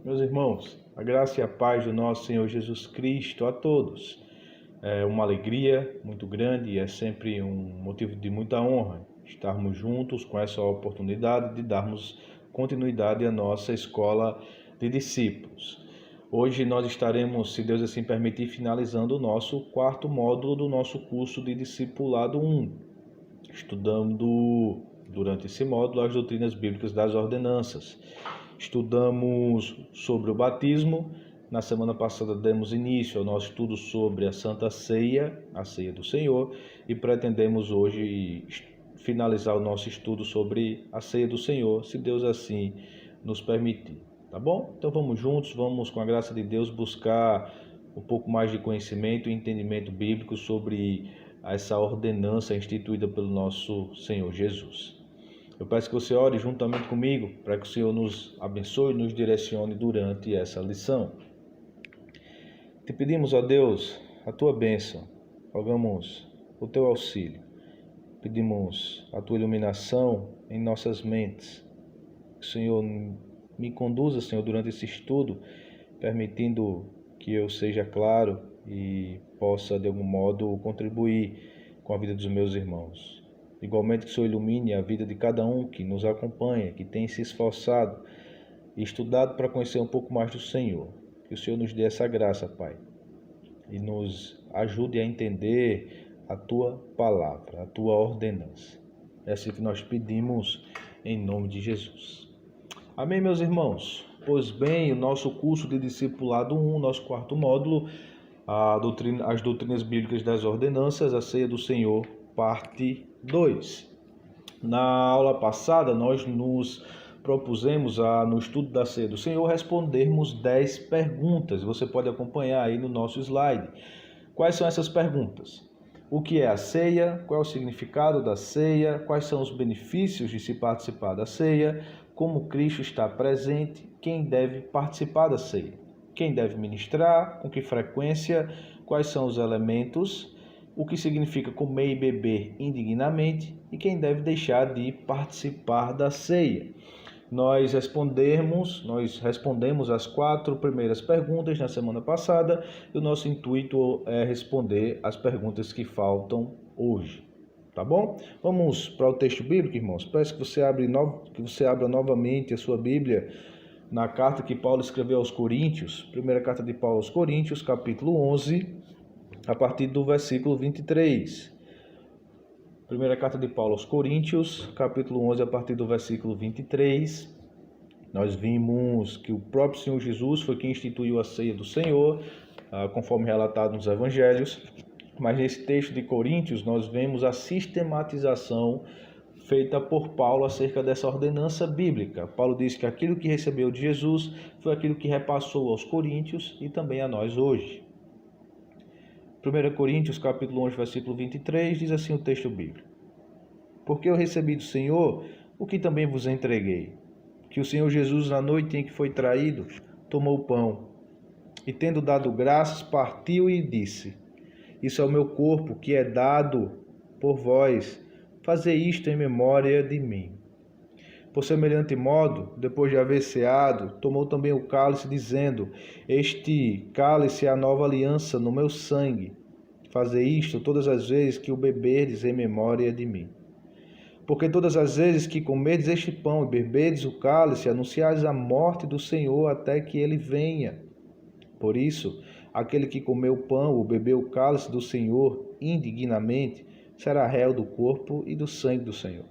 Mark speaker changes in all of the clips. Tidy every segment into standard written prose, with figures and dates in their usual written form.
Speaker 1: Meus irmãos, a graça e a paz do nosso Senhor Jesus Cristo a todos. É uma alegria muito grande e é sempre um motivo de muita honra estarmos juntos com essa oportunidade de darmos continuidade à nossa escola de discípulos. Hoje nós estaremos, se Deus assim permitir, finalizando o nosso quarto módulo do nosso curso de Discipulado 1, estudando durante esse módulo as doutrinas bíblicas das ordenanças. Estudamos sobre o batismo. Na semana passada demos início ao nosso estudo sobre a Santa Ceia, a Ceia do Senhor, e pretendemos hoje finalizar o nosso estudo sobre a Ceia do Senhor, se Deus assim nos permitir. Tá bom? Então vamos juntos, vamos com a graça de Deus buscar um pouco mais de conhecimento e entendimento bíblico sobre essa ordenança instituída pelo nosso Senhor Jesus. Eu peço que você ore juntamente comigo para que o Senhor nos abençoe e nos direcione durante essa lição. Te pedimos, ó Deus, a tua bênção, rogamos o teu auxílio, pedimos a tua iluminação em nossas mentes. Que o Senhor me conduza, Senhor, durante esse estudo, permitindo que eu seja claro e possa, de algum modo, contribuir com a vida dos meus irmãos. Igualmente que o Senhor ilumine a vida de cada um que nos acompanha, que tem se esforçado e estudado para conhecer um pouco mais do Senhor. Que o Senhor nos dê essa graça, Pai, e nos ajude a entender a Tua palavra, a Tua ordenança. É assim que nós pedimos em nome de Jesus. Amém, meus irmãos? Pois bem, o nosso curso de Discipulado 1, nosso quarto módulo, as doutrinas bíblicas das ordenanças, a Ceia do Senhor, parte 2. Na aula passada, nós nos propusemos, no estudo da Ceia do Senhor, respondermos 10 perguntas. Você pode acompanhar aí no nosso slide. Quais são essas perguntas? O que é a ceia? Qual é o significado da ceia? Quais são os benefícios de se participar da ceia? Como Cristo está presente? Quem deve participar da ceia? Quem deve ministrar? Com que frequência? Quais são os elementos? O que significa comer e beber indignamente e quem deve deixar de participar da ceia. Nós respondemos as 4 primeiras perguntas na semana passada e o nosso intuito é responder as perguntas que faltam hoje. Tá bom? Vamos para o texto bíblico, irmãos. Peço que você abra novamente a sua Bíblia na carta que Paulo escreveu aos Coríntios, primeira carta de Paulo aos Coríntios, capítulo 11, a partir do versículo 23. Primeira carta de Paulo aos Coríntios, capítulo 11, a partir do versículo 23. Nós vimos que o próprio Senhor Jesus foi quem instituiu a ceia do Senhor, conforme relatado nos evangelhos. Mas nesse texto de Coríntios, nós vemos a sistematização feita por Paulo acerca dessa ordenança bíblica. Paulo diz que aquilo que recebeu de Jesus foi aquilo que repassou aos coríntios e também a nós hoje. 1 Coríntios, capítulo 11, versículo 23, diz assim o texto bíblico: Porque eu recebi do Senhor o que também vos entreguei, que o Senhor Jesus, na noite em que foi traído, tomou o pão, e tendo dado graças, partiu e disse: Isso é o meu corpo, que é dado por vós, fazei isto em memória de mim. Por semelhante modo, depois de haver ceado, tomou também o cálice, dizendo: Este cálice é a nova aliança no meu sangue. Fazei isto todas as vezes que o beberdes em memória de mim. Porque todas as vezes que comerdes este pão e beberdes o cálice, anunciais a morte do Senhor até que ele venha. Por isso, aquele que comeu o pão ou bebeu o cálice do Senhor indignamente, será réu do corpo e do sangue do Senhor.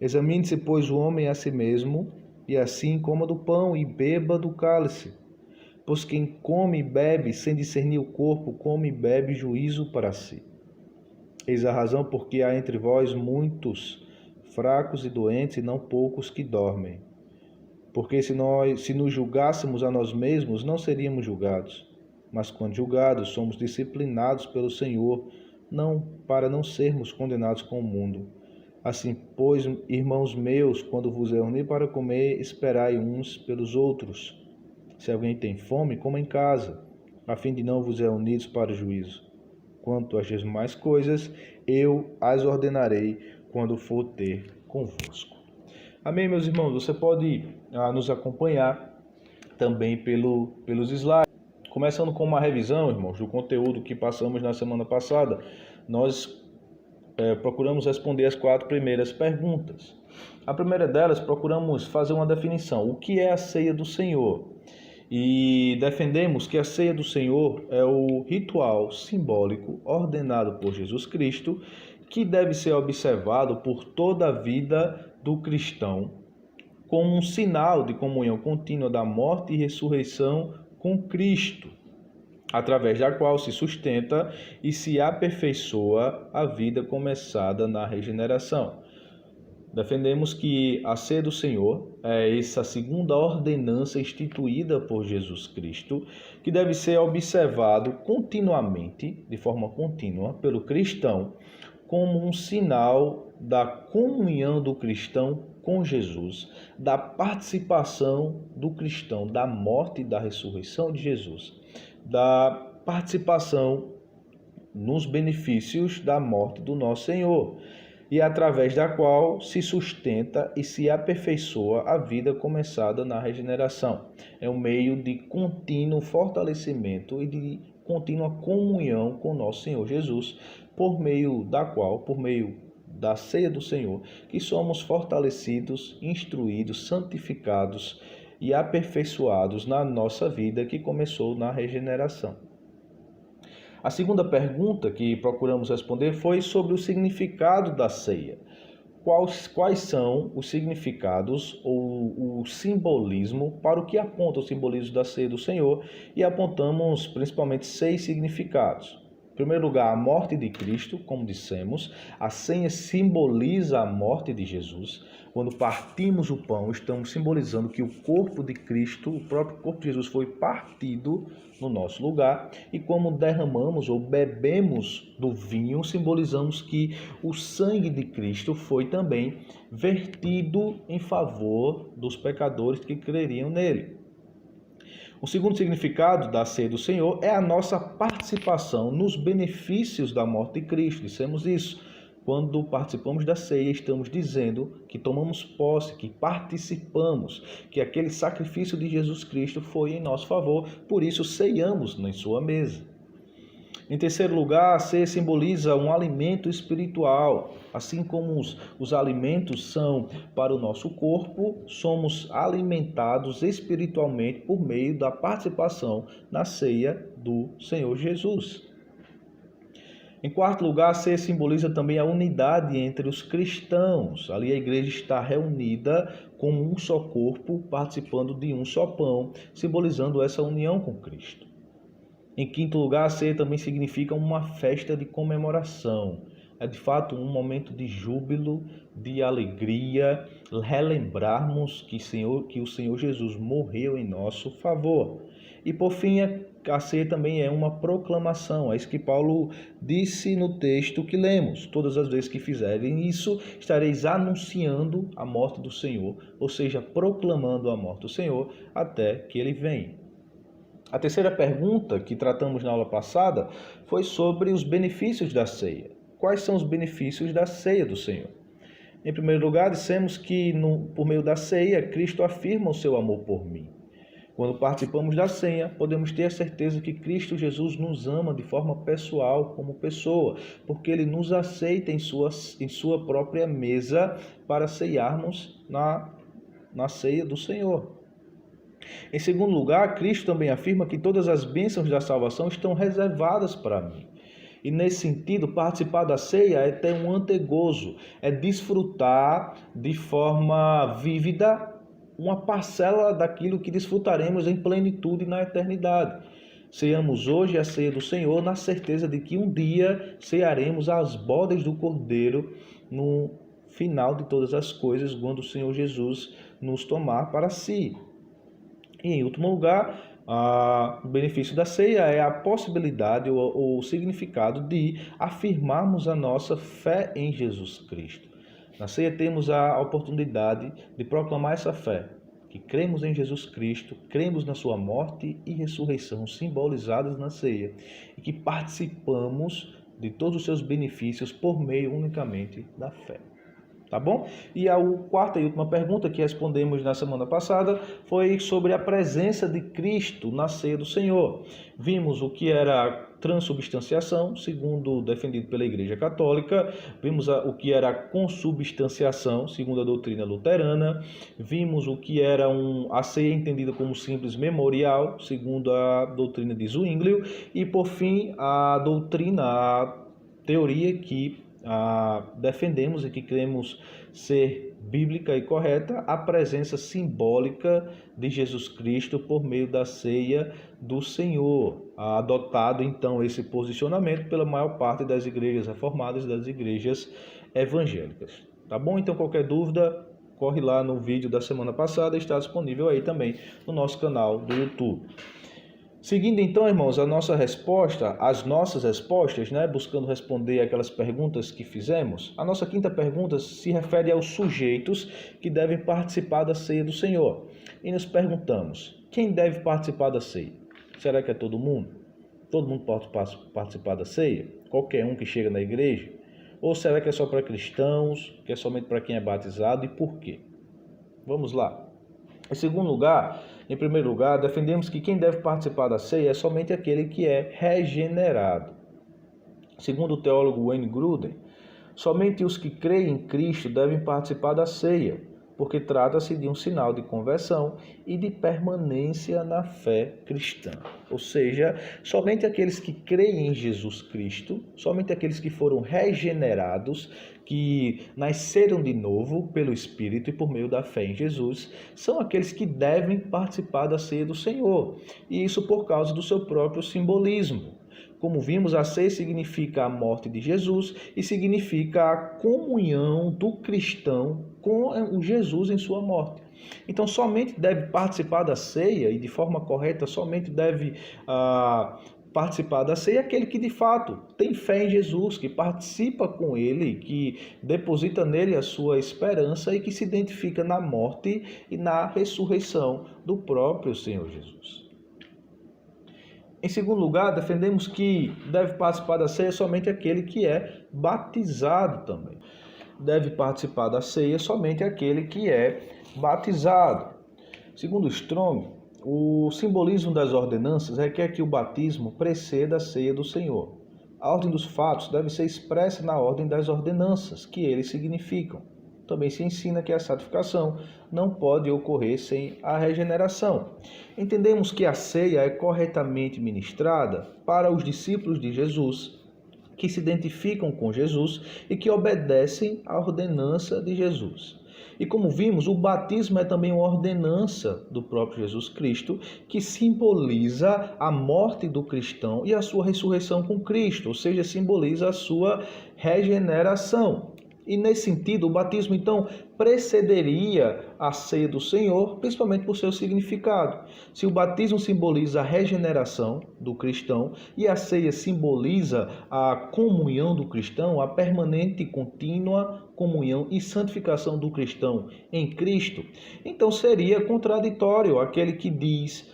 Speaker 1: Examine-se, pois, o homem a si mesmo, e assim coma do pão e beba do cálice. Pois quem come e bebe sem discernir o corpo, come e bebe juízo para si. Eis a razão porque há entre vós muitos fracos e doentes, e não poucos que dormem. Porque se nos julgássemos a nós mesmos, não seríamos julgados. Mas quando julgados, somos disciplinados pelo Senhor, para não sermos condenados com o mundo. Assim, pois, irmãos meus, quando vos reunir para comer, esperai uns pelos outros. Se alguém tem fome, coma em casa, a fim de não vos reunirdes para o juízo. Quanto às demais coisas, eu as ordenarei quando for ter convosco. Amém, meus irmãos? Você pode nos acompanhar também pelos slides. Começando com uma revisão, irmãos, do conteúdo que passamos na semana passada, nós procuramos responder as 4 primeiras perguntas. A primeira delas, procuramos fazer uma definição. O que é a ceia do Senhor? E defendemos que a ceia do Senhor é o ritual simbólico ordenado por Jesus Cristo, que deve ser observado por toda a vida do cristão, como um sinal de comunhão contínua da morte e ressurreição com Cristo, através da qual se sustenta e se aperfeiçoa a vida começada na regeneração. Defendemos que a ceia do Senhor é essa segunda ordenança instituída por Jesus Cristo, que deve ser observado continuamente, de forma contínua, pelo cristão, como um sinal da comunhão do cristão com Jesus, da participação do cristão, da morte e da ressurreição de Jesus, da participação nos benefícios da morte do nosso Senhor, e através da qual se sustenta e se aperfeiçoa a vida começada na regeneração. É um meio de contínuo fortalecimento e de contínua comunhão com nosso Senhor Jesus, por meio da ceia do Senhor, que somos fortalecidos, instruídos, santificados e aperfeiçoados na nossa vida que começou na regeneração. A segunda pergunta que procuramos responder foi sobre o significado da ceia. Quais são os significados ou o simbolismo, para o que aponta o simbolismo da ceia do Senhor, e apontamos principalmente 6 significados. Em primeiro lugar, a morte de Cristo, como dissemos, a ceia simboliza a morte de Jesus. Quando partimos o pão, estamos simbolizando que o corpo de Cristo, o próprio corpo de Jesus, foi partido no nosso lugar. E como derramamos ou bebemos do vinho, simbolizamos que o sangue de Cristo foi também vertido em favor dos pecadores que creriam nele. O segundo significado da ceia do Senhor é a nossa participação nos benefícios da morte de Cristo. Dissemos isso. Quando participamos da ceia, estamos dizendo que tomamos posse, que participamos, que aquele sacrifício de Jesus Cristo foi em nosso favor, por isso ceiamos em sua mesa. Em terceiro lugar, a ceia simboliza um alimento espiritual. Assim como os alimentos são para o nosso corpo, somos alimentados espiritualmente por meio da participação na ceia do Senhor Jesus. Em quarto lugar, a ceia simboliza também a unidade entre os cristãos. Ali a igreja está reunida como um só corpo, participando de um só pão, simbolizando essa união com Cristo. Em quinto lugar, a ceia também significa uma festa de comemoração. É de fato um momento de júbilo, de alegria, relembrarmos que o Senhor Jesus morreu em nosso favor. E por fim, a ceia também é uma proclamação. É isso que Paulo disse no texto que lemos. Todas as vezes que fizerem isso, estareis anunciando a morte do Senhor, ou seja, proclamando a morte do Senhor até que ele venha. A terceira pergunta que tratamos na aula passada foi sobre os benefícios da ceia. Quais são os benefícios da ceia do Senhor? Em primeiro lugar, dissemos que por meio da ceia, Cristo afirma o seu amor por mim. Quando participamos da ceia, podemos ter a certeza que Cristo Jesus nos ama de forma pessoal, como pessoa, porque Ele nos aceita em sua própria mesa para ceiarmos na ceia do Senhor. Em segundo lugar, Cristo também afirma que todas as bênçãos da salvação estão reservadas para mim. E nesse sentido, participar da ceia é ter um antegozo, é desfrutar de forma vívida uma parcela daquilo que desfrutaremos em plenitude na eternidade. Ceamos hoje a ceia do Senhor na certeza de que um dia cearemos as bodas do Cordeiro no final de todas as coisas, quando o Senhor Jesus nos tomar para si. E em último lugar, o benefício da ceia é a possibilidade ou o significado de afirmarmos a nossa fé em Jesus Cristo. Na ceia temos a oportunidade de proclamar essa fé, que cremos em Jesus Cristo, cremos na sua morte e ressurreição simbolizadas na ceia, e que participamos de todos os seus benefícios por meio unicamente da fé. Tá bom? E a quarta e última pergunta que respondemos na semana passada foi sobre a presença de Cristo na ceia do Senhor. Vimos o que era a transubstanciação, segundo defendido pela Igreja Católica. Vimos o que era a consubstanciação, segundo a doutrina luterana. Vimos o que era a ceia entendida como simples memorial, segundo a doutrina de Zwinglio. E, por fim, a teoria que defendemos e que queremos ser bíblica e correta, a presença simbólica de Jesus Cristo por meio da ceia do Senhor, adotado então esse posicionamento pela maior parte das igrejas reformadas e das igrejas evangélicas. Tá bom? Então qualquer dúvida, corre lá no vídeo da semana passada, está disponível aí também no nosso canal do YouTube. Seguindo então, irmãos, as nossas respostas, buscando responder aquelas perguntas que fizemos, a nossa quinta pergunta se refere aos sujeitos que devem participar da ceia do Senhor. E nos perguntamos, quem deve participar da ceia? Será que é todo mundo? Todo mundo pode participar da ceia? Qualquer um que chega na igreja? Ou será que é só para cristãos, que é somente para quem é batizado, e por quê? Vamos lá. Em primeiro lugar, defendemos que quem deve participar da ceia é somente aquele que é regenerado. Segundo o teólogo Wayne Grudem, somente os que creem em Cristo devem participar da ceia, porque trata-se de um sinal de conversão e de permanência na fé cristã. Ou seja, somente aqueles que creem em Jesus Cristo, somente aqueles que foram regenerados, que nasceram de novo pelo Espírito e por meio da fé em Jesus, são aqueles que devem participar da ceia do Senhor. E isso por causa do seu próprio simbolismo. Como vimos, a ceia significa a morte de Jesus e significa a comunhão do cristão com o Jesus em sua morte. Então, somente deve participar da ceia e de forma correta, somente deve participar da ceia aquele que de fato tem fé em Jesus, que participa com ele, que deposita nele a sua esperança e que se identifica na morte e na ressurreição do próprio Senhor Jesus. Em segundo lugar, defendemos que deve participar da ceia somente aquele que é batizado também. Deve participar da ceia somente aquele que é batizado. Segundo Strong, o simbolismo das ordenanças requer que o batismo preceda a ceia do Senhor. A ordem dos fatos deve ser expressa na ordem das ordenanças, que eles significam. Também se ensina que a santificação não pode ocorrer sem a regeneração. Entendemos que a ceia é corretamente ministrada para os discípulos de Jesus, que se identificam com Jesus e que obedecem à ordenança de Jesus. E como vimos, o batismo é também uma ordenança do próprio Jesus Cristo, que simboliza a morte do cristão e a sua ressurreição com Cristo, ou seja, simboliza a sua regeneração. E nesse sentido, o batismo então precederia a ceia do Senhor, principalmente por seu significado. Se o batismo simboliza a regeneração do cristão e a ceia simboliza a comunhão do cristão, a permanente e contínua comunhão e santificação do cristão em Cristo, então seria contraditório aquele que diz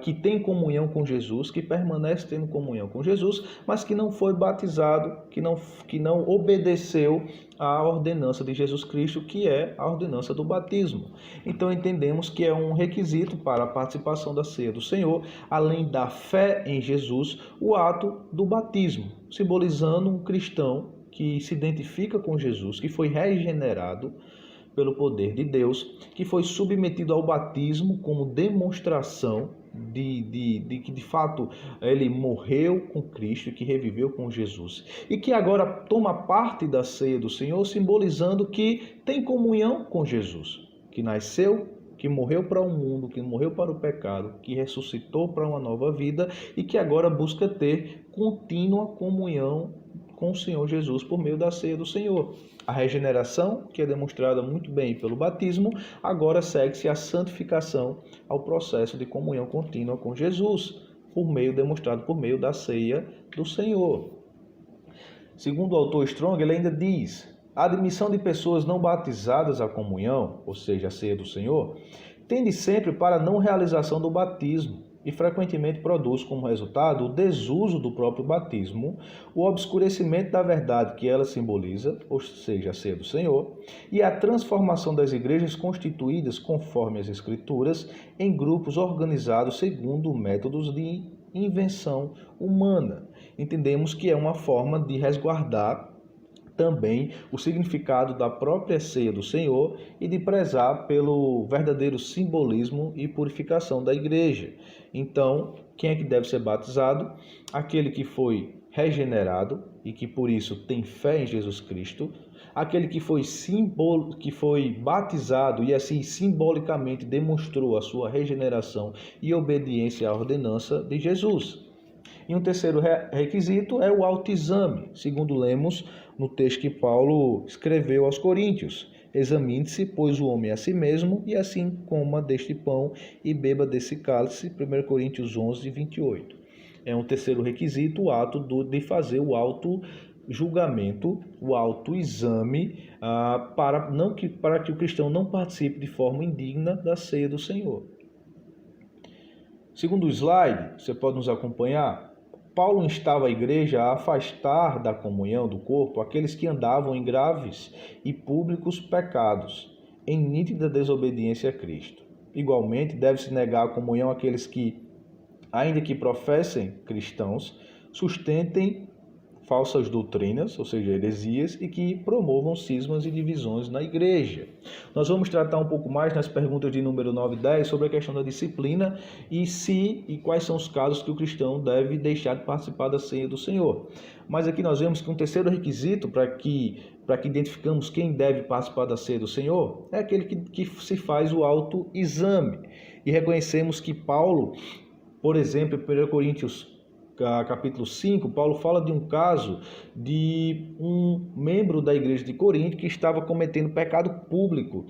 Speaker 1: que tem comunhão com Jesus, que permanece tendo comunhão com Jesus, mas que não foi batizado, que não obedeceu à ordenança de Jesus Cristo, que é a ordenança do batismo. Então entendemos que é um requisito para a participação da ceia do Senhor, além da fé em Jesus, o ato do batismo, simbolizando um cristão que se identifica com Jesus, que foi regenerado pelo poder de Deus, que foi submetido ao batismo como demonstração de que de fato ele morreu com Cristo e que reviveu com Jesus. E que agora toma parte da ceia do Senhor, simbolizando que tem comunhão com Jesus, que nasceu, que morreu para o mundo, que morreu para o pecado, que ressuscitou para uma nova vida e que agora busca ter contínua comunhão com o Senhor Jesus por meio da ceia do Senhor. A regeneração, que é demonstrada muito bem pelo batismo, agora segue-se a santificação ao processo de comunhão contínua com Jesus, demonstrado por meio da ceia do Senhor. Segundo o autor Strong, ele ainda diz: a admissão de pessoas não batizadas à comunhão, ou seja, a ceia do Senhor, tende sempre para a não realização do batismo. e frequentemente produz como resultado o desuso do próprio batismo, o obscurecimento da verdade que ela simboliza, ou seja, a ceia do Senhor, e a transformação das igrejas constituídas conforme as Escrituras em grupos organizados segundo métodos de invenção humana. Entendemos que é uma forma de resguardar também o significado da própria ceia do Senhor e de prezar pelo verdadeiro simbolismo e purificação da igreja. Então, quem é que deve ser batizado? Aquele que foi regenerado e que por isso tem fé em Jesus Cristo, aquele que foi batizado e assim simbolicamente demonstrou a sua regeneração e obediência à ordenança de Jesus. E um terceiro requisito é o autoexame, segundo lemos no texto que Paulo escreveu aos Coríntios. Examine-se, pois, o homem a si mesmo, e assim coma deste pão e beba desse cálice. 1 Coríntios 11, 28. É um terceiro requisito, o ato de fazer o auto-julgamento, o autoexame, para que o cristão não participe de forma indigna da ceia do Senhor. Segundo o slide, você pode nos acompanhar. Paulo instava a igreja a afastar da comunhão do corpo aqueles que andavam em graves e públicos pecados, em nítida desobediência a Cristo. Igualmente, deve-se negar a comunhão àqueles que, ainda que professem cristãos, sustentem falsas doutrinas, ou seja, heresias, e que promovam cismas e divisões na igreja. Nós vamos tratar um pouco mais nas perguntas de número 9 e 10 sobre a questão da disciplina e quais são os casos que o cristão deve deixar de participar da ceia do Senhor. Mas aqui nós vemos que um terceiro requisito para que identificamos quem deve participar da ceia do Senhor é aquele que se faz o autoexame. E reconhecemos que Paulo, por exemplo, em 1 Coríntios capítulo 5, Paulo fala de um caso de um membro da igreja de Corinto que estava cometendo pecado público,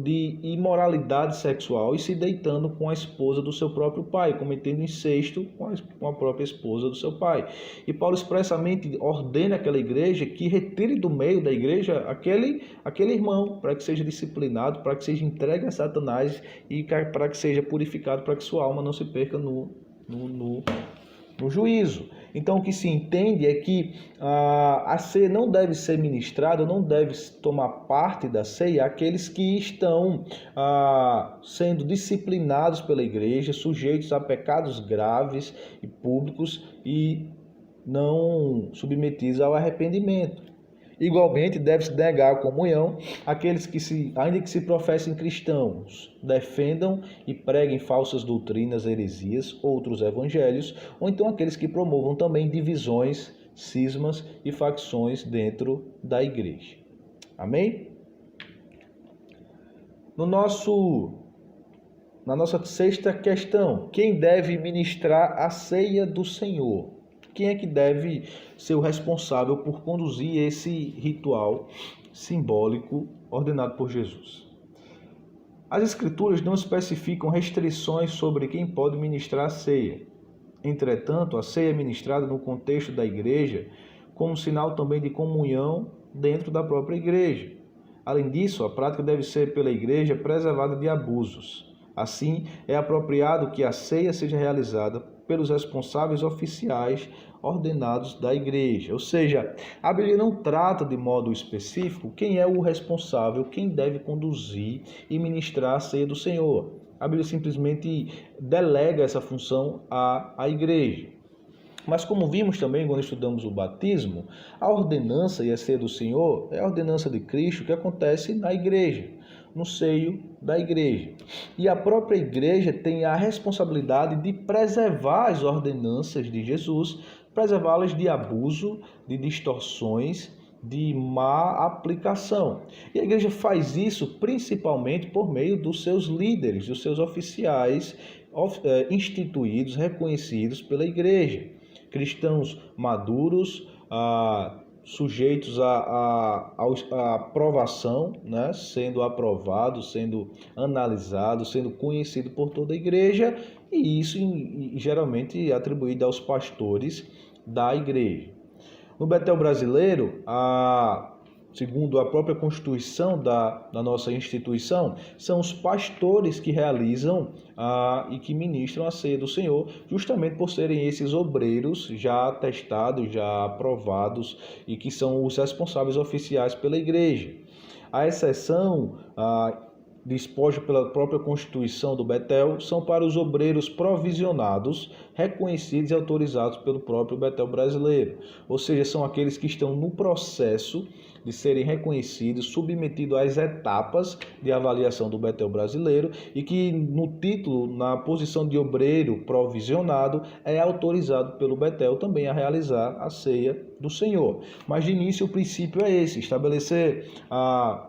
Speaker 1: de imoralidade sexual e se deitando com a esposa do seu próprio pai, cometendo incesto com a própria esposa do seu pai. E Paulo expressamente ordena àquela igreja que retire do meio da igreja aquele irmão, para que seja disciplinado, para que seja entregue a Satanás e para que seja purificado, para que sua alma não se perca no juízo. Então, o que se entende é que a ceia não deve ser ministrada, não deve tomar parte da ceia aqueles que estão sendo disciplinados pela igreja, sujeitos a pecados graves e públicos e não submetidos ao arrependimento. Igualmente, deve-se negar a comunhão àqueles que, ainda que se professem cristãos, defendam e preguem falsas doutrinas, heresias, outros evangelhos, ou então aqueles que promovam também divisões, cismas e facções dentro da igreja. Amém? Na nossa sexta questão, quem deve ministrar a ceia do Senhor? Quem é que deve ser o responsável por conduzir esse ritual simbólico ordenado por Jesus? As Escrituras não especificam restrições sobre quem pode ministrar a ceia. Entretanto, a ceia é ministrada no contexto da igreja como sinal também de comunhão dentro da própria igreja. Além disso, a prática deve ser pela igreja preservada de abusos. Assim, é apropriado que a ceia seja realizada pelos responsáveis oficiais ordenados da igreja. Ou seja, a Bíblia não trata de modo específico quem é o responsável, quem deve conduzir e ministrar a ceia do Senhor. A Bíblia simplesmente delega essa função à igreja. Mas como vimos também quando estudamos o batismo, a ordenança e a ceia do Senhor é a ordenança de Cristo que acontece na igreja, no seio da igreja. E a própria igreja tem a responsabilidade de preservar as ordenanças de Jesus, preservá-las de abuso, de distorções, de má aplicação. E a igreja faz isso principalmente por meio dos seus líderes, dos seus oficiais instituídos, reconhecidos pela igreja. Cristãos maduros, sujeitos à aprovação, né? Sendo aprovados, sendo analisados, sendo conhecido por toda a igreja, e isso geralmente é atribuído aos pastores da igreja. No Betel brasileiro, segundo a própria constituição da nossa instituição, são os pastores que realizam e que ministram a ceia do Senhor, justamente por serem esses obreiros já atestados, já aprovados e que são os responsáveis oficiais pela igreja. A exceção disposta pela própria Constituição do Betel, são para os obreiros provisionados, reconhecidos e autorizados pelo próprio Betel brasileiro. Ou seja, são aqueles que estão no processo de serem reconhecidos, submetidos às etapas de avaliação do Betel brasileiro e que no título, na posição de obreiro provisionado, é autorizado pelo Betel também a realizar a ceia do Senhor. Mas de início o princípio é esse, estabelecer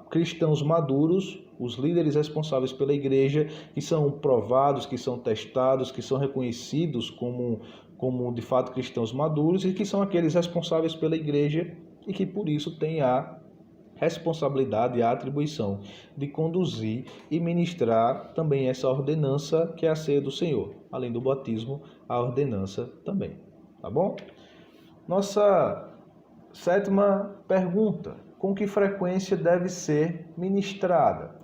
Speaker 1: cristãos maduros, os líderes responsáveis pela igreja, que são provados, que são testados, que são reconhecidos como de fato cristãos maduros e que são aqueles responsáveis pela igreja e que por isso têm a responsabilidade e a atribuição de conduzir e ministrar também essa ordenança que é a ceia do Senhor. Além do batismo, a ordenança também. Tá bom? Nossa 7ª pergunta: com que frequência deve ser ministrada?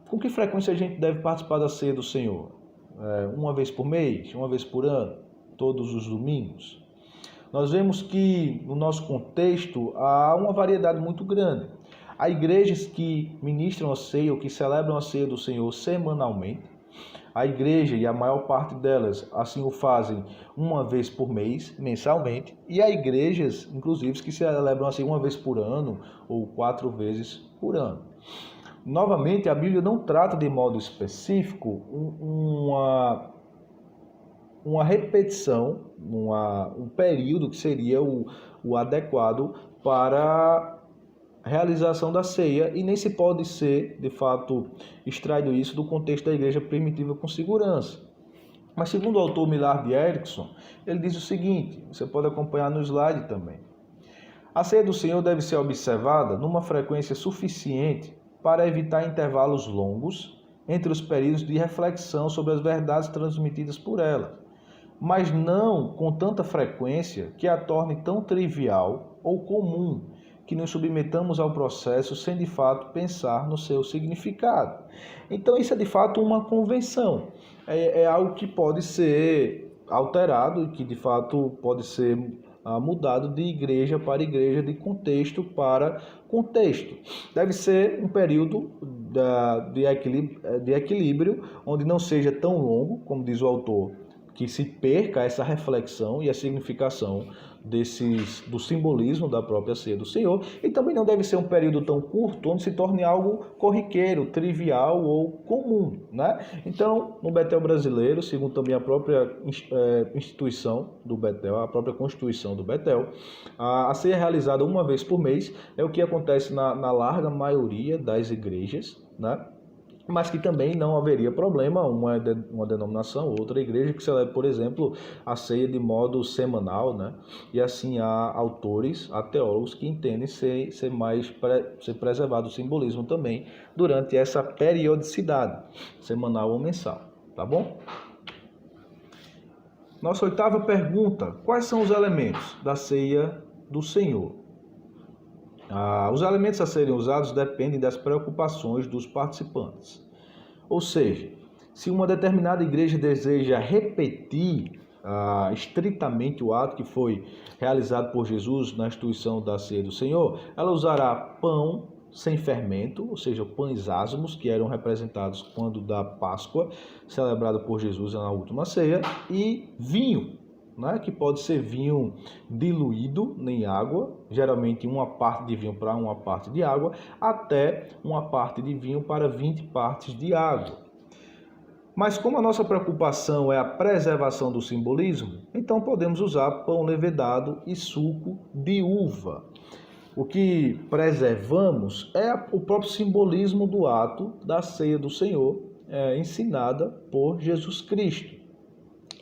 Speaker 1: Com que frequência a gente deve participar da ceia do Senhor? Uma vez por mês? Uma vez por ano? Todos os domingos? Nós vemos que no nosso contexto há uma variedade muito grande. Há igrejas que ministram a ceia ou que celebram a ceia do Senhor semanalmente. A igreja, e a maior parte delas, assim o fazem uma vez por mês, mensalmente. E há igrejas, inclusive, que celebram assim uma vez por ano ou 4 vezes por ano. Novamente, a Bíblia não trata de modo específico uma repetição, um período que seria o adequado para a realização da ceia, e nem se pode ser, de fato, extraído isso do contexto da igreja primitiva com segurança. Mas segundo o autor Millard Erickson, ele diz o seguinte, você pode acompanhar no slide também. A ceia do Senhor deve ser observada numa frequência suficiente para evitar intervalos longos entre os períodos de reflexão sobre as verdades transmitidas por ela, mas não com tanta frequência que a torne tão trivial ou comum que nos submetamos ao processo sem de fato pensar no seu significado. Então isso é de fato uma convenção, é algo que pode ser alterado e que de fato pode ser mudado de igreja para igreja, de contexto para contexto. Deve ser um período de equilíbrio, onde não seja tão longo, como diz o autor, que se perca essa reflexão e a significação do simbolismo da própria ceia do Senhor, e também não deve ser um período tão curto onde se torne algo corriqueiro, trivial ou comum, né? Então, no Betel brasileiro, segundo também a própria instituição do Betel, a própria Constituição do Betel, a ceia realizada uma vez por mês é o que acontece na larga maioria das igrejas, né? Mas que também não haveria problema uma denominação, outra igreja que celebre, por exemplo, a ceia de modo semanal, né? E assim há autores, há teólogos que entendem ser preservado o simbolismo também durante essa periodicidade, semanal ou mensal, tá bom? Nossa 8ª pergunta: quais são os elementos da ceia do Senhor? Os elementos a serem usados dependem das preocupações dos participantes. Ou seja, se uma determinada igreja deseja repetir estritamente o ato que foi realizado por Jesus na instituição da ceia do Senhor, ela usará pão sem fermento, ou seja, pães asmos, que eram representados quando da Páscoa, celebrada por Jesus na última ceia, e vinho, né, que pode ser vinho diluído em água, geralmente uma parte de vinho para uma parte de água, até uma parte de vinho para 20 partes de água. Mas como a nossa preocupação é a preservação do simbolismo, então podemos usar pão levedado e suco de uva. O que preservamos é o próprio simbolismo do ato da ceia do Senhor, ensinada por Jesus Cristo.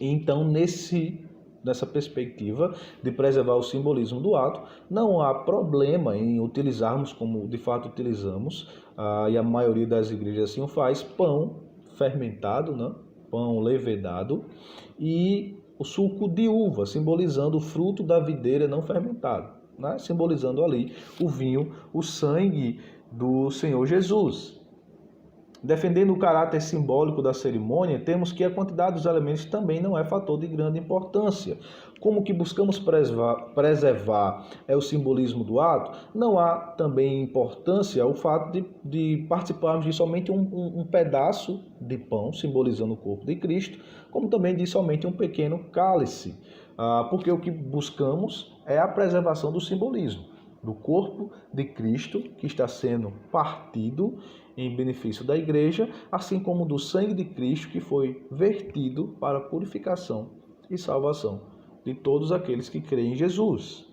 Speaker 1: E então, nessa perspectiva de preservar o simbolismo do ato, não há problema em utilizarmos, como de fato utilizamos, e a maioria das igrejas assim o faz, pão fermentado, né? Pão levedado, e o suco de uva, simbolizando o fruto da videira não fermentado. né? Simbolizando ali o vinho, o sangue do Senhor Jesus. Defendendo o caráter simbólico da cerimônia, temos que a quantidade dos elementos também não é fator de grande importância. Como que buscamos preservar o simbolismo do ato, não há também importância o fato de participarmos de somente um pedaço de pão, simbolizando o corpo de Cristo, como também de somente um pequeno cálice, porque o que buscamos é a preservação do simbolismo do corpo de Cristo, que está sendo partido em benefício da igreja, assim como do sangue de Cristo, que foi vertido para a purificação e salvação de todos aqueles que creem em Jesus.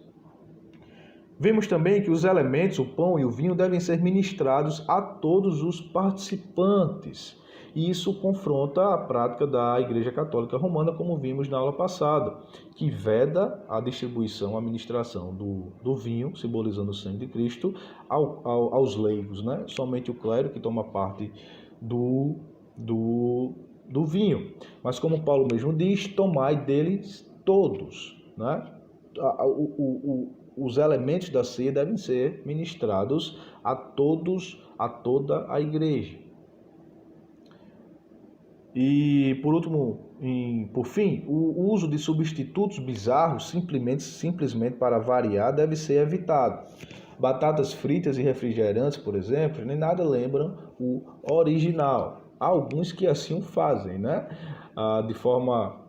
Speaker 1: Vemos também que os elementos, o pão e o vinho, devem ser ministrados a todos os participantes. E isso confronta a prática da Igreja Católica Romana, como vimos na aula passada, que veda a distribuição, a administração do vinho, simbolizando o sangue de Cristo, aos leigos, né? Somente o clero que toma parte do vinho. Mas como Paulo mesmo diz, tomai deles todos, né? Os elementos da ceia devem ser ministrados a todos, a toda a igreja. E, por fim, o uso de substitutos bizarros, simplesmente para variar, deve ser evitado. Batatas fritas e refrigerantes, por exemplo, nem nada lembram o original. Há alguns que assim o fazem, né? De forma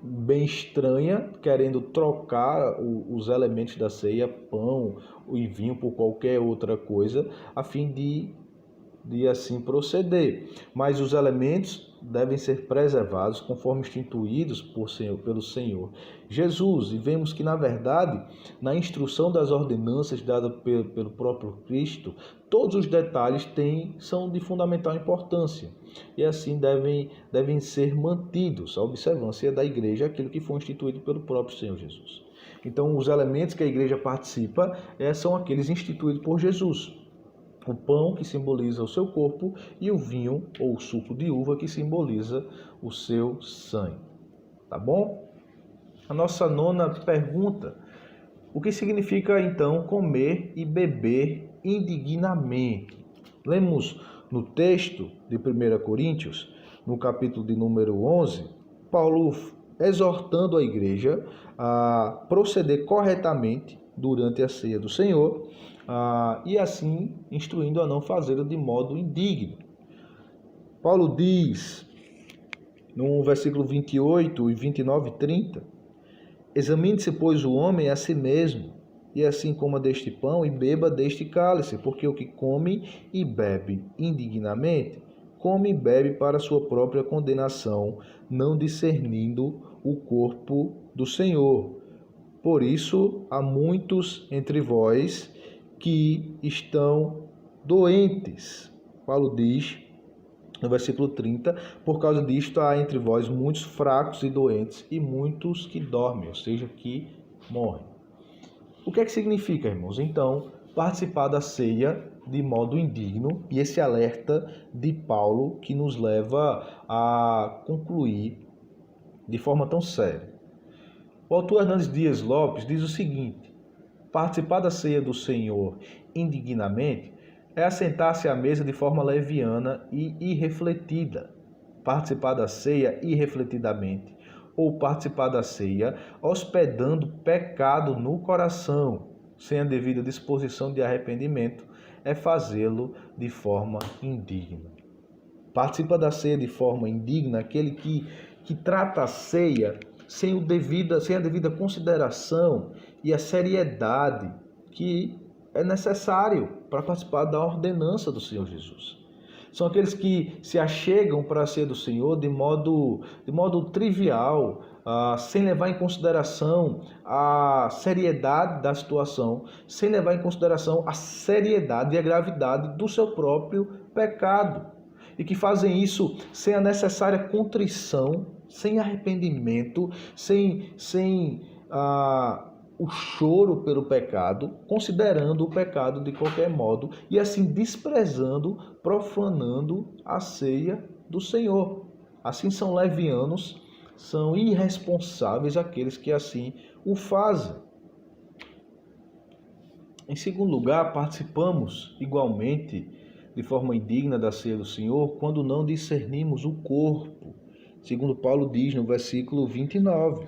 Speaker 1: bem estranha, querendo trocar os elementos da ceia, pão e vinho, por qualquer outra coisa, a fim de assim proceder. Mas os elementos devem ser preservados conforme instituídos pelo Senhor Jesus. E vemos que, na verdade, na instrução das ordenanças dadas pelo próprio Cristo, todos os detalhes são de fundamental importância. E assim devem ser mantidos a observância da igreja, aquilo que foi instituído pelo próprio Senhor Jesus. Então, os elementos que a igreja participa são aqueles instituídos por Jesus. O pão, que simboliza o seu corpo, e o vinho, ou suco de uva, que simboliza o seu sangue. Tá bom? A nossa nona pergunta: o que significa, então, comer e beber indignamente? Lemos no texto de 1 Coríntios, no capítulo de número 11, Paulo exortando a igreja a proceder corretamente durante a ceia do Senhor, e assim instruindo a não fazê-lo de modo indigno. Paulo diz, no versículo 28 e 29 e 30, examine-se, pois, o homem a si mesmo, e assim coma deste pão e beba deste cálice, porque o que come e bebe indignamente, come e bebe para sua própria condenação, não discernindo o corpo do Senhor. Por isso, há muitos entre vós que estão doentes. Paulo diz, no versículo 30, por causa disto há entre vós muitos fracos e doentes, e muitos que dormem, ou seja, que morrem. O que é que significa, irmãos? Então, participar da ceia de modo indigno, e esse alerta de Paulo que nos leva a concluir de forma tão séria. O autor Hernandes Dias Lopes diz o seguinte: participar da ceia do Senhor indignamente é assentar-se à mesa de forma leviana e irrefletida. Participar da ceia irrefletidamente, ou participar da ceia hospedando pecado no coração, sem a devida disposição de arrependimento, é fazê-lo de forma indigna. Participa da ceia de forma indigna aquele que trata a ceia sem a devida consideração e a seriedade que é necessário para participar da ordenança do Senhor Jesus. São aqueles que se achegam para a ceia do Senhor de modo trivial, sem levar em consideração a seriedade da situação, sem levar em consideração a seriedade e a gravidade do seu próprio pecado. E que fazem isso sem a necessária contrição, sem arrependimento, sem o choro pelo pecado, considerando o pecado de qualquer modo e assim desprezando, profanando a ceia do Senhor. Assim são levianos, são irresponsáveis aqueles que assim o fazem. Em segundo lugar, participamos igualmente de forma indigna da ceia do Senhor quando não discernimos o corpo. Segundo Paulo diz no versículo 29,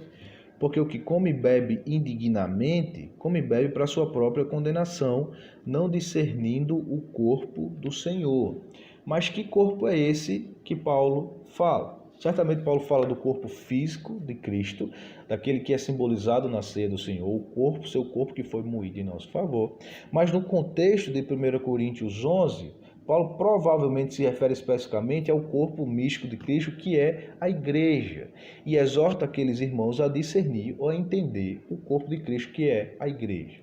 Speaker 1: porque o que come e bebe indignamente, come e bebe para sua própria condenação, não discernindo o corpo do Senhor. Mas que corpo é esse que Paulo fala? Certamente Paulo fala do corpo físico de Cristo, daquele que é simbolizado na ceia do Senhor, o corpo, seu corpo que foi moído em nosso favor. Mas no contexto de 1 Coríntios 11, Paulo provavelmente se refere especificamente ao corpo místico de Cristo, que é a igreja, e exorta aqueles irmãos a discernir ou a entender o corpo de Cristo, que é a igreja.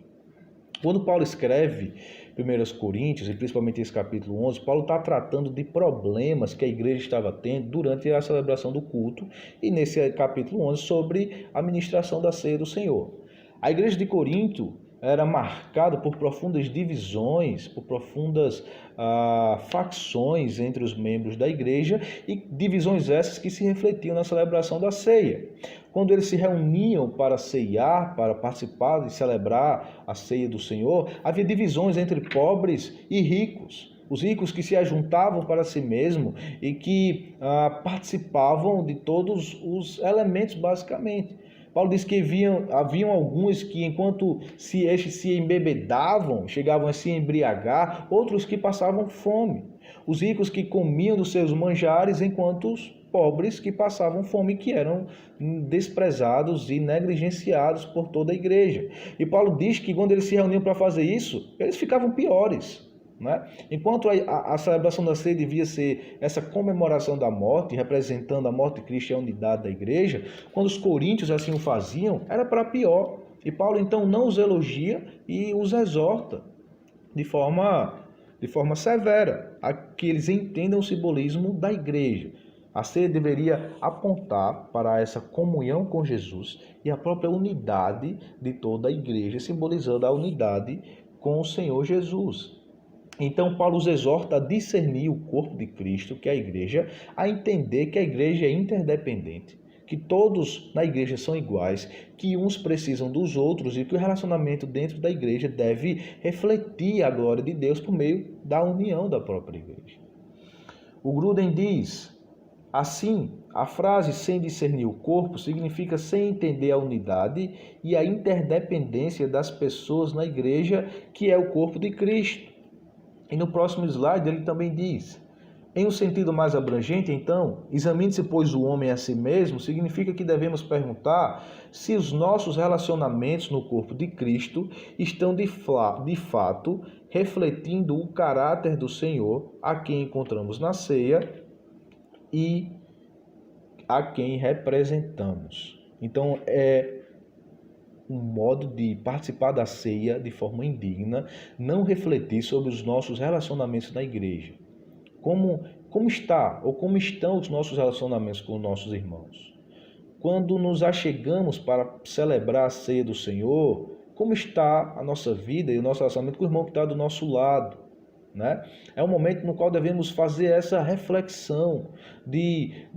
Speaker 1: Quando Paulo escreve 1 Coríntios, e principalmente esse capítulo 11, Paulo está tratando de problemas que a igreja estava tendo durante a celebração do culto, e nesse capítulo 11 sobre a ministração da ceia do Senhor. A igreja de Corinto era marcada por profundas divisões, por profundas facções entre os membros da igreja, e divisões essas que se refletiam na celebração da ceia. Quando eles se reuniam para ceiar, para participar e celebrar a ceia do Senhor, havia divisões entre pobres e ricos. Os ricos que se ajuntavam para si mesmos e que participavam de todos os elementos, basicamente. Paulo diz que haviam alguns que, enquanto estes se embebedavam, chegavam a se embriagar, outros que passavam fome. Os ricos que comiam dos seus manjares, enquanto os pobres que passavam fome, que eram desprezados e negligenciados por toda a igreja. E Paulo diz que quando eles se reuniam para fazer isso, eles ficavam piores. Né? Enquanto a celebração da ceia devia ser essa comemoração da morte, representando a morte de Cristo e a unidade da igreja, quando os coríntios assim o faziam, era para pior. E Paulo então não os elogia e os exorta de forma severa a que eles entendam o simbolismo da igreja. A ceia deveria apontar para essa comunhão com Jesus e a própria unidade de toda a igreja, simbolizando a unidade com o Senhor Jesus. Então, Paulo os exorta a discernir o corpo de Cristo, que é a igreja, a entender que a igreja é interdependente, que todos na igreja são iguais, que uns precisam dos outros e que o relacionamento dentro da igreja deve refletir a glória de Deus por meio da união da própria igreja. O Gruden diz, assim, a frase sem discernir o corpo significa sem entender a unidade e a interdependência das pessoas na igreja, que é o corpo de Cristo. E no próximo slide ele também diz, em um sentido mais abrangente, então, examine-se, pois, o homem a si mesmo, significa que devemos perguntar se os nossos relacionamentos no corpo de Cristo estão de fato refletindo o caráter do Senhor, a quem encontramos na ceia e a quem representamos. Então, é um modo de participar da ceia de forma indigna, não refletir sobre os nossos relacionamentos na igreja. Como está ou como estão os nossos relacionamentos com os nossos irmãos? Quando nos achegamos para celebrar a ceia do Senhor, como está a nossa vida e o nosso relacionamento com o irmão que está do nosso lado? Né? É um momento no qual devemos fazer essa reflexão de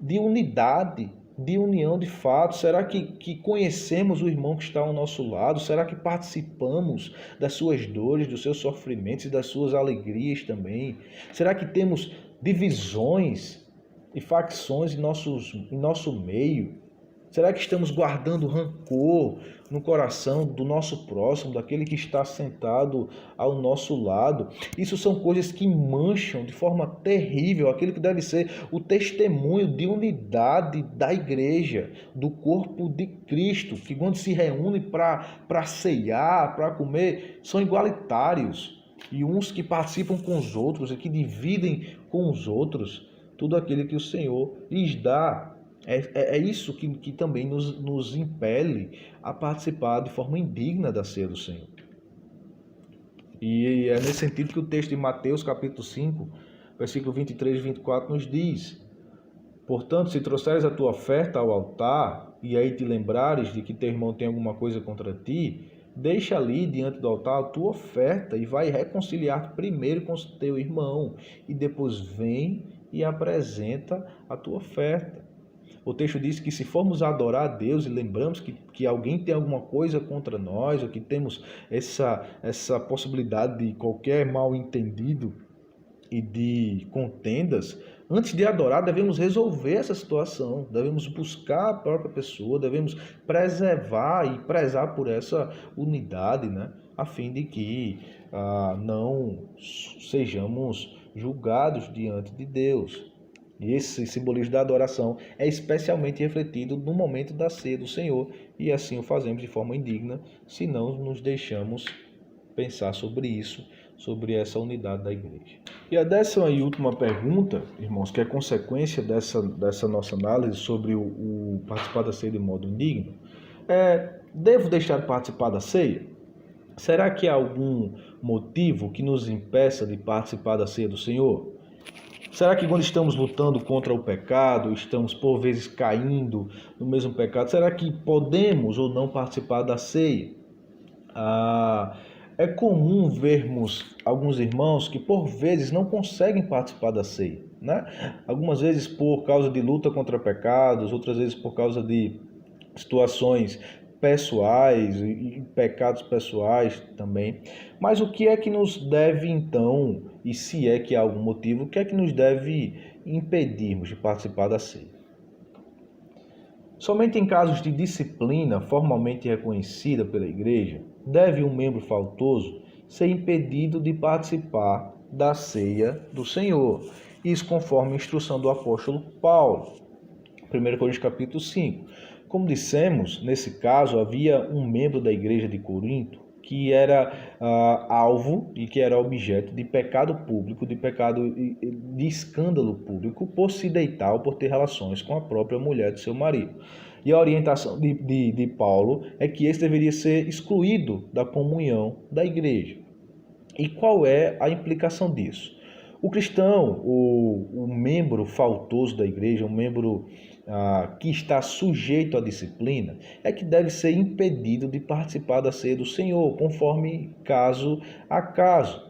Speaker 1: unidade, de união de fato. Será que conhecemos o irmão que está ao nosso lado? Será que participamos das suas dores, dos seus sofrimentos e das suas alegrias também? Será que temos divisões e facções em nosso meio? Será que estamos guardando rancor no coração do nosso próximo, daquele que está sentado ao nosso lado? Isso são coisas que mancham de forma terrível aquilo que deve ser o testemunho de unidade da igreja, do corpo de Cristo, que quando se reúne para ceiar, para comer, são igualitários. E uns que participam com os outros e que dividem com os outros tudo aquilo que o Senhor lhes dá. É isso que também nos impele a participar de forma indigna da ceia do Senhor. E é nesse sentido que o texto de Mateus, capítulo 5, versículo 23 e 24, nos diz: portanto, se trouxeres a tua oferta ao altar, e aí te lembrares de que teu irmão tem alguma coisa contra ti, deixa ali diante do altar a tua oferta e vai reconciliar primeiro com o teu irmão, e depois vem e apresenta a tua oferta. O texto diz que se formos adorar a Deus e lembramos que alguém tem alguma coisa contra nós, ou que temos essa possibilidade de qualquer mal entendido e de contendas, antes de adorar, devemos resolver essa situação, devemos buscar a própria pessoa, devemos preservar e prezar por essa unidade, né? A fim de que não sejamos julgados diante de Deus. E esse simbolismo da adoração é especialmente refletido no momento da ceia do Senhor, e assim o fazemos de forma indigna, se não nos deixamos pensar sobre isso, sobre essa unidade da igreja. E a 10ª e última pergunta, irmãos, que é consequência dessa nossa análise sobre o participar da ceia de modo indigno, devo deixar de participar da ceia? Será que há algum motivo que nos impeça de participar da ceia do Senhor? Será que quando estamos lutando contra o pecado, estamos por vezes caindo no mesmo pecado, será que podemos ou não participar da ceia? É comum vermos alguns irmãos que por vezes não conseguem participar da ceia, né? Algumas vezes por causa de luta contra pecados, outras vezes por causa de situações pessoais e pecados pessoais também. Mas o que é que nos deve então, e se é que há algum motivo, o que é que nos deve impedirmos de participar da ceia? Somente em casos de disciplina formalmente reconhecida pela igreja, deve um membro faltoso ser impedido de participar da ceia do Senhor. Isso conforme a instrução do apóstolo Paulo, 1 Coríntios capítulo 5. Como dissemos, nesse caso havia um membro da igreja de Corinto que era alvo e que era objeto de pecado público, de escândalo público por se deitar ou por ter relações com a própria mulher de seu marido. E a orientação de Paulo é que esse deveria ser excluído da comunhão da igreja. E qual é a implicação disso? O cristão, o membro faltoso da igreja, um membro que está sujeito à disciplina, é que deve ser impedido de participar da ceia do Senhor, conforme caso a caso.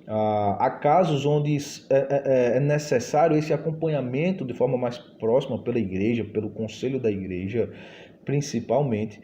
Speaker 1: Há casos onde é necessário esse acompanhamento de forma mais próxima pela igreja, pelo conselho da igreja, principalmente,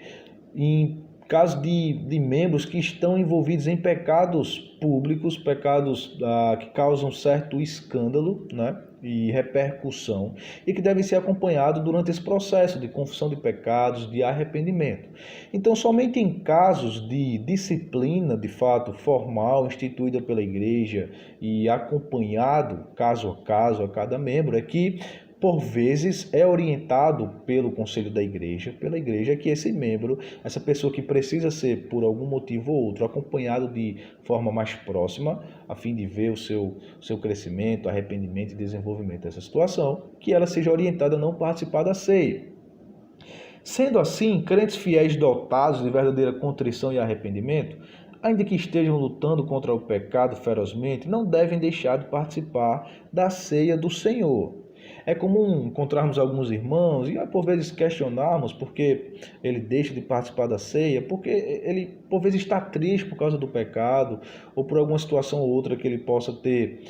Speaker 1: em caso de membros que estão envolvidos em pecados públicos, pecados que causam certo escândalo, né, e repercussão, e que devem ser acompanhados durante esse processo de confissão de pecados, de arrependimento. Então, somente em casos de disciplina, de fato, formal, instituída pela igreja e acompanhado, caso a caso, a cada membro, é que por vezes é orientado pelo conselho da igreja, pela igreja, que esse membro, essa pessoa que precisa ser, por algum motivo ou outro, acompanhado de forma mais próxima, a fim de ver o seu crescimento, arrependimento e desenvolvimento dessa situação, que ela seja orientada a não participar da ceia. Sendo assim, crentes fiéis dotados de verdadeira contrição e arrependimento, ainda que estejam lutando contra o pecado ferozmente, não devem deixar de participar da ceia do Senhor. É comum encontrarmos alguns irmãos e por vezes questionarmos porque ele deixa de participar da ceia, porque ele por vezes está triste por causa do pecado ou por alguma situação ou outra que ele possa ter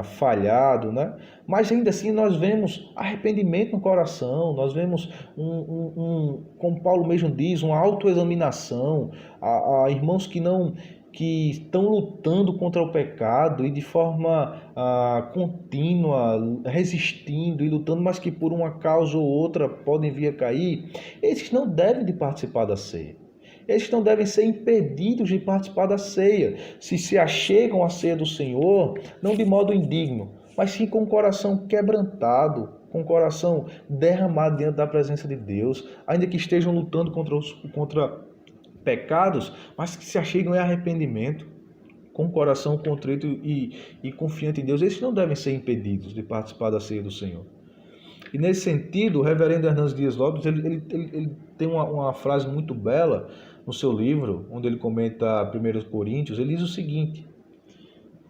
Speaker 1: falhado, né? Mas ainda assim nós vemos arrependimento no coração, nós vemos como Paulo mesmo diz, uma autoexaminação, a irmãos que estão lutando contra o pecado e de forma contínua, resistindo e lutando, mas que por uma causa ou outra podem vir a cair, esses não devem de participar da ceia. Esses não devem ser impedidos de participar da ceia. Se achegam à ceia do Senhor, não de modo indigno, mas sim com o coração quebrantado, com o coração derramado diante da presença de Deus, ainda que estejam lutando contra pecados, mas que se achegam em arrependimento, com o coração contrito e confiante em Deus. Esses não devem ser impedidos de participar da ceia do Senhor. E nesse sentido, o reverendo Hernandes Dias Lopes, ele tem uma frase muito bela no seu livro, onde ele comenta 1 Coríntios, ele diz o seguinte: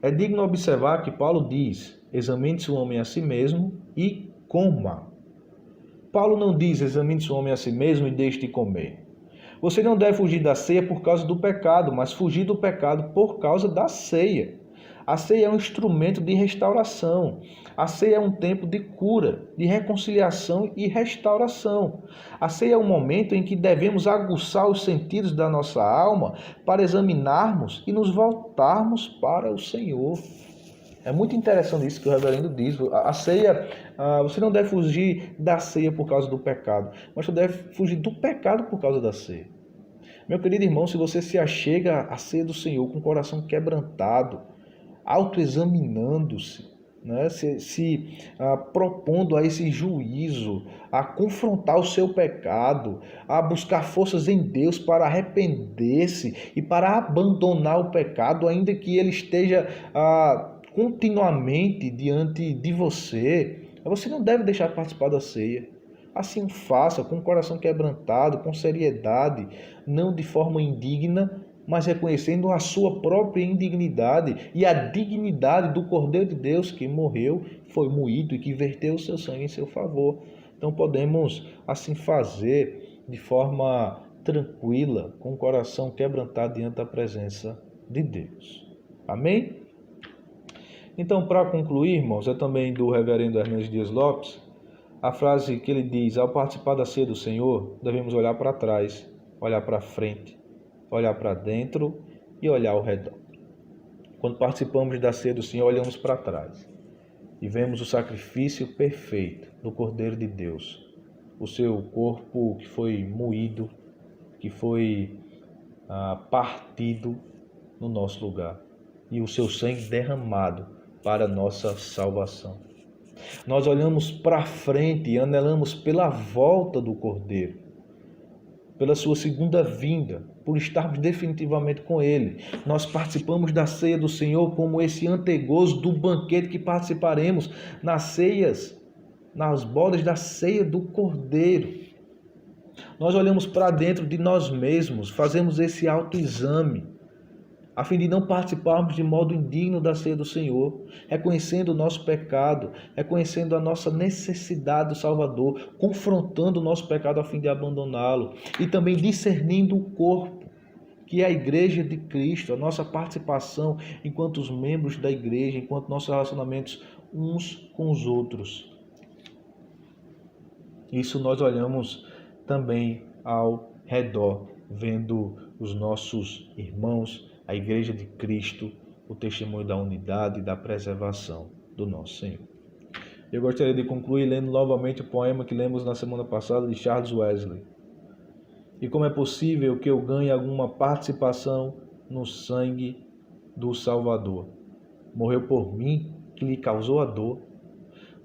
Speaker 1: é digno observar que Paulo diz, examine-se o homem a si mesmo e coma. Paulo não diz, examine-se o homem a si mesmo e deixe de comer. Você não deve fugir da ceia por causa do pecado, mas fugir do pecado por causa da ceia. A ceia é um instrumento de restauração. A ceia é um tempo de cura, de reconciliação e restauração. A ceia é um momento em que devemos aguçar os sentidos da nossa alma para examinarmos e nos voltarmos para o Senhor. É muito interessante isso que o reverendo diz. A ceia, você não deve fugir da ceia por causa do pecado, mas você deve fugir do pecado por causa da ceia. Meu querido irmão, se você se achega à ceia do Senhor com o coração quebrantado, autoexaminando-se, né, propondo a esse juízo, a confrontar o seu pecado, a buscar forças em Deus para arrepender-se e para abandonar o pecado, ainda que ele esteja continuamente diante de você, você não deve deixar de participar da ceia. Assim faça, com o coração quebrantado, com seriedade, não de forma indigna, mas reconhecendo a sua própria indignidade e a dignidade do Cordeiro de Deus que morreu, foi moído e que verteu o seu sangue em seu favor. Então podemos assim fazer de forma tranquila, com o coração quebrantado diante da presença de Deus. Amém? Então, para concluir, irmãos, é também do reverendo Hernandes Dias Lopes, a frase que ele diz: ao participar da ceia do Senhor, devemos olhar para trás, olhar para frente, olhar para dentro e olhar ao redor. Quando participamos da ceia do Senhor, olhamos para trás e vemos o sacrifício perfeito do Cordeiro de Deus, o seu corpo que foi moído, que foi partido no nosso lugar e o seu sangue derramado para a nossa salvação. Nós olhamos para frente e anelamos pela volta do Cordeiro, pela sua segunda vinda, por estarmos definitivamente com Ele. Nós participamos da ceia do Senhor como esse antegozo do banquete que participaremos nas ceias, nas bodas da ceia do Cordeiro. Nós olhamos para dentro de nós mesmos, fazemos esse autoexame, a fim de não participarmos de modo indigno da ceia do Senhor, reconhecendo o nosso pecado, reconhecendo a nossa necessidade do Salvador, confrontando o nosso pecado a fim de abandoná-lo e também discernindo o corpo, que é a igreja de Cristo, a nossa participação enquanto os membros da igreja, enquanto nossos relacionamentos uns com os outros. Isso nós olhamos também ao redor, vendo os nossos irmãos, a Igreja de Cristo, o testemunho da unidade e da preservação do nosso Senhor. Eu gostaria de concluir lendo novamente o poema que lemos na semana passada de Charles Wesley. E como é possível que eu ganhe alguma participação no sangue do Salvador? Morreu por mim, que lhe causou a dor,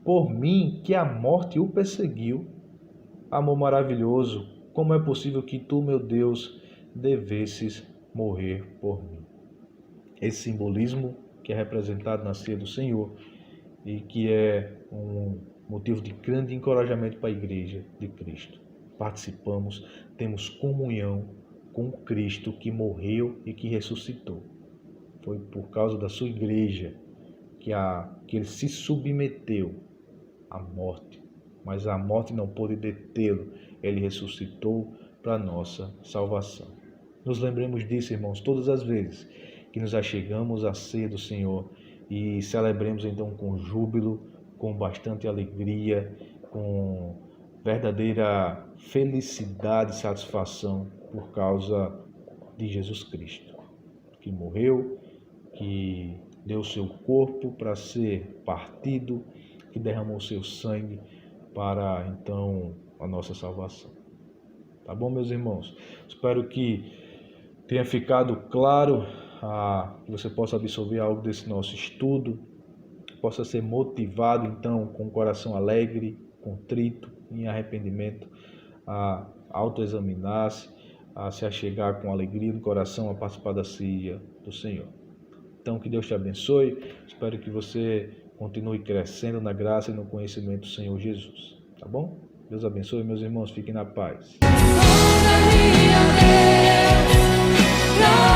Speaker 1: por mim, que a morte o perseguiu. Amor maravilhoso, como é possível que tu, meu Deus, devesses morrer por mim? Esse simbolismo que é representado na ceia do Senhor e que é um motivo de grande encorajamento para a igreja de Cristo. Participamos, temos comunhão com Cristo que morreu e que ressuscitou. Foi por causa da sua igreja que ele se submeteu à morte, mas a morte não pôde detê-lo. Ele ressuscitou para a nossa salvação. Nos lembremos disso, irmãos, todas as vezes que nos achegamos à ceia do Senhor e celebremos então com júbilo, com bastante alegria, com verdadeira felicidade e satisfação por causa de Jesus Cristo, que morreu, que deu seu corpo para ser partido, que derramou seu sangue para então a nossa salvação. Tá bom, meus irmãos? Espero que tenha ficado claro, que você possa absorver algo desse nosso estudo, possa ser motivado então com o coração alegre, contrito, em arrependimento, a autoexaminar-se, a se achegar com alegria no coração a participar da ceia do Senhor. Então que Deus te abençoe, espero que você continue crescendo na graça e no conhecimento do Senhor Jesus, tá bom? Deus abençoe, meus irmãos, fiquem na paz.
Speaker 2: Glória